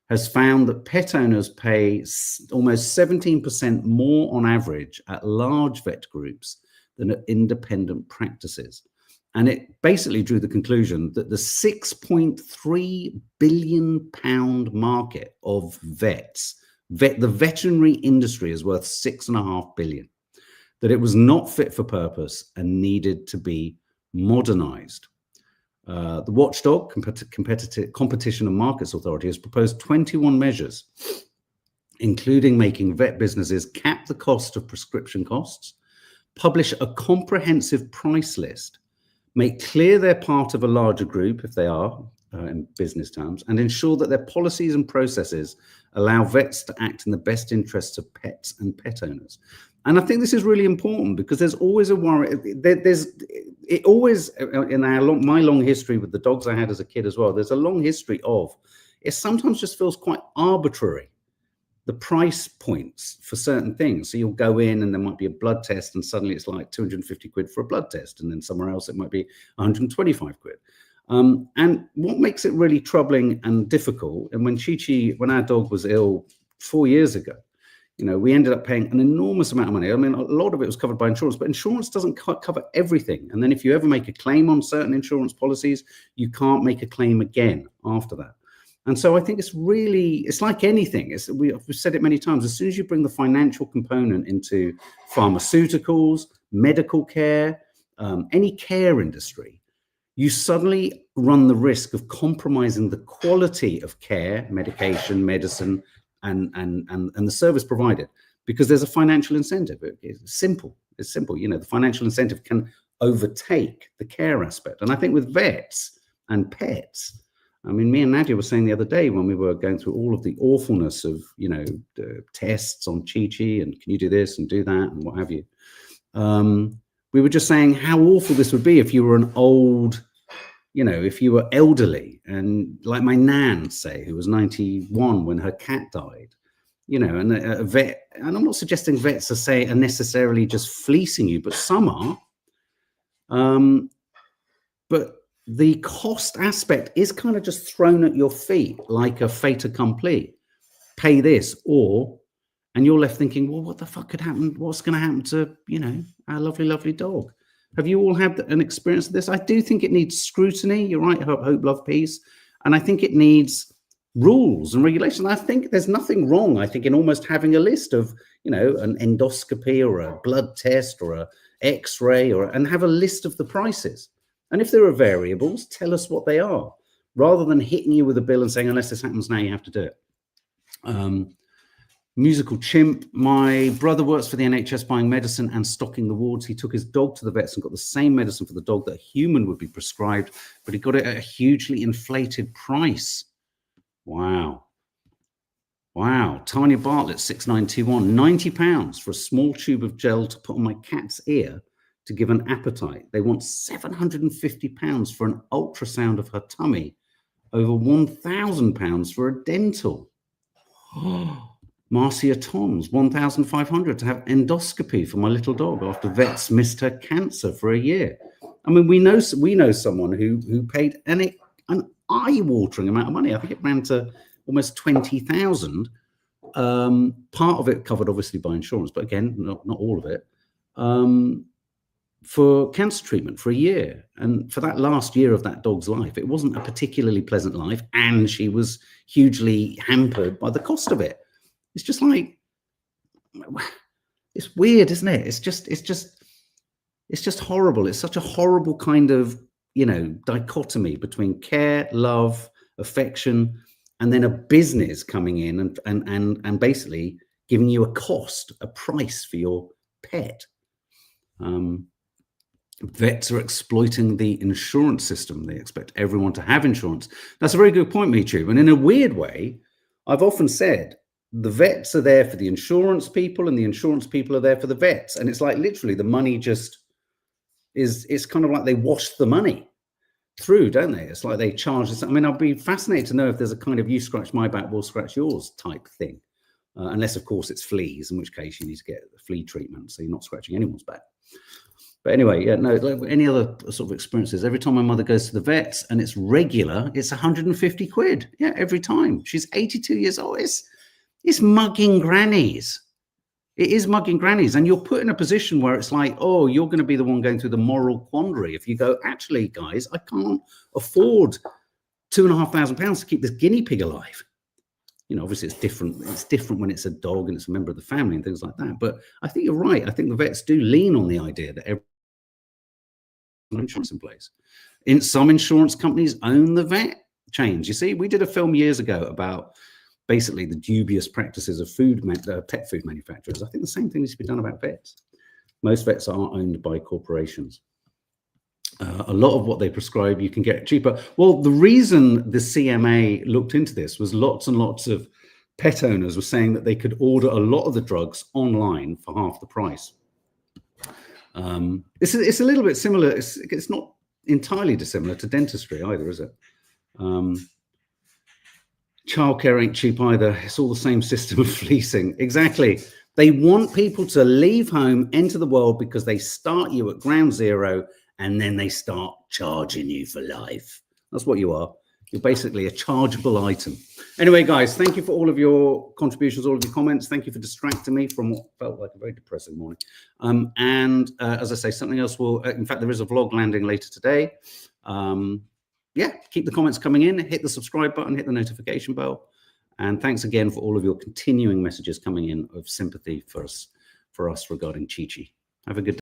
Speaker 1: has found that pet owners pay almost 17% more on average at large vet groups than at independent practices. And it basically drew the conclusion that the £6.3 billion market of vets, the veterinary industry is worth £6.5 billion, that it was not fit for purpose and needed to be modernized. The Watchdog Competition and Markets Authority has proposed 21 measures, including making vet businesses cap the cost of prescription costs, publish a comprehensive price list, make clear they're part of a larger group if they are, in business terms, and ensure that their policies and processes allow vets to act in the best interests of pets and pet owners. And I think this is really important because there's always a worry. It always, in my long history with the dogs I had as a kid as well, there's a long history of, it sometimes just feels quite arbitrary, the price points for certain things. So you'll go in and there might be a blood test and suddenly it's like 250 quid for a blood test. And then somewhere else it might be 125 quid. And what makes it really troubling and difficult, and when Chi-Chi, when our dog was ill 4 years ago, we ended up paying an enormous amount of money. I mean, a lot of it was covered by insurance, but insurance doesn't cover everything. And then if you ever make a claim on certain insurance policies, you can't make a claim again after that. And so I think it's like anything. We've said it many times. As soon as you bring the financial component into pharmaceuticals, medical care, any care industry, you suddenly run the risk of compromising the quality of care, medication, medicine, and the service provided, because there's a financial incentive. It's simple. The financial incentive can overtake the care aspect. And I think with vets and pets, I mean, me and Nadia were saying the other day when we were going through all of the awfulness of, the tests on Chi-Chi and can you do this and do that and what have you. We were just saying how awful this would be if you were an old, if you were elderly, and like my nan, say, who was 91 when her cat died, and a vet, and I'm not suggesting vets are necessarily just fleecing you, but some are. But the cost aspect is kind of just thrown at your feet like a fait accompli. Pay this, and you're left thinking, well, what the fuck could happen? What's going to happen to, our lovely, lovely dog? Have you all had an experience of this? I do think it needs scrutiny. You're right, hope, love, peace. And I think it needs rules and regulations. I think there's nothing wrong, I think, in almost having a list of, an endoscopy or a blood test or a X-ray and have a list of the prices. And if there are variables, tell us what they are, rather than hitting you with a bill and saying, unless this happens now, you have to do it. Musical chimp. My brother works for the NHS buying medicine and stocking the wards. He took his dog to the vets and got the same medicine for the dog that a human would be prescribed, but he got it at a hugely inflated price. Wow. Tanya Bartlett, 6921, £90 for a small tube of gel to put on my cat's ear to give an appetite. They want £750 for an ultrasound of her tummy, over £1,000 for a dental. Marcia Toms, £1,500 to have endoscopy for my little dog after vets missed her cancer for a year. I mean, we know someone who paid an eye-watering amount of money. I think it ran to almost 20,000. Part of it covered obviously by insurance, but again, not all of it. For cancer treatment for a year. And for that last year of that dog's life, it wasn't a particularly pleasant life, and she was hugely hampered by the cost of it. It's just like, it's weird, isn't it? It's just horrible. It's such a horrible kind of, dichotomy between care, love, affection, and then a business coming in and basically giving you a price for your pet. Vets are exploiting the insurance system. They expect everyone to have insurance. That's a very good point, Michu. And in a weird way, I've often said the vets are there for the insurance people and the insurance people are there for the vets. And it's like literally the money just it's kind of like they wash the money through, don't they? It's like they charge us. I mean, I'll be fascinated to know if there's a kind of you scratch my back, we'll scratch yours type thing. Unless, of course, it's fleas, in which case you need to get the flea treatment, so you're not scratching anyone's back. But anyway, yeah, no, like any other sort of experiences. Every time my mother goes to the vets and it's regular, it's 150 quid. Yeah, every time. She's 82 years old. It's mugging grannies. It is mugging grannies. And you're put in a position where it's like, oh, you're going to be the one going through the moral quandary. If you go, actually, guys, I can't afford £2,500 to keep this guinea pig alive. You know, obviously it's different. It's different when it's a dog and it's a member of the family and things like that. But I think you're right. I think the vets do lean on the idea that every insurance in place. In some insurance companies own the vet chains. You see, we did a film years ago about basically the dubious practices of pet food manufacturers. I think the same thing needs to be done about vets. Most vets are owned by corporations. A lot of what they prescribe you can get cheaper. Well, the reason the CMA looked into this was lots and lots of pet owners were saying that they could order a lot of the drugs online for half the price. It's a little bit similar. It's not entirely dissimilar to dentistry either, is it? Childcare ain't cheap either. It's all the same system of fleecing. Exactly. They want people to leave home, enter the world, because they start you at ground zero and then they start charging you for life. That's what you are. You're basically a chargeable item. Anyway, guys, thank you for all of your contributions, all of your comments. Thank you for distracting me from what felt like a very depressing morning. As I say, something else will, in fact, there is a vlog landing later today. Yeah, keep the comments coming in, hit the subscribe button, hit the notification bell. And thanks again for all of your continuing messages coming in of sympathy for us regarding Chi-Chi. Have a good day.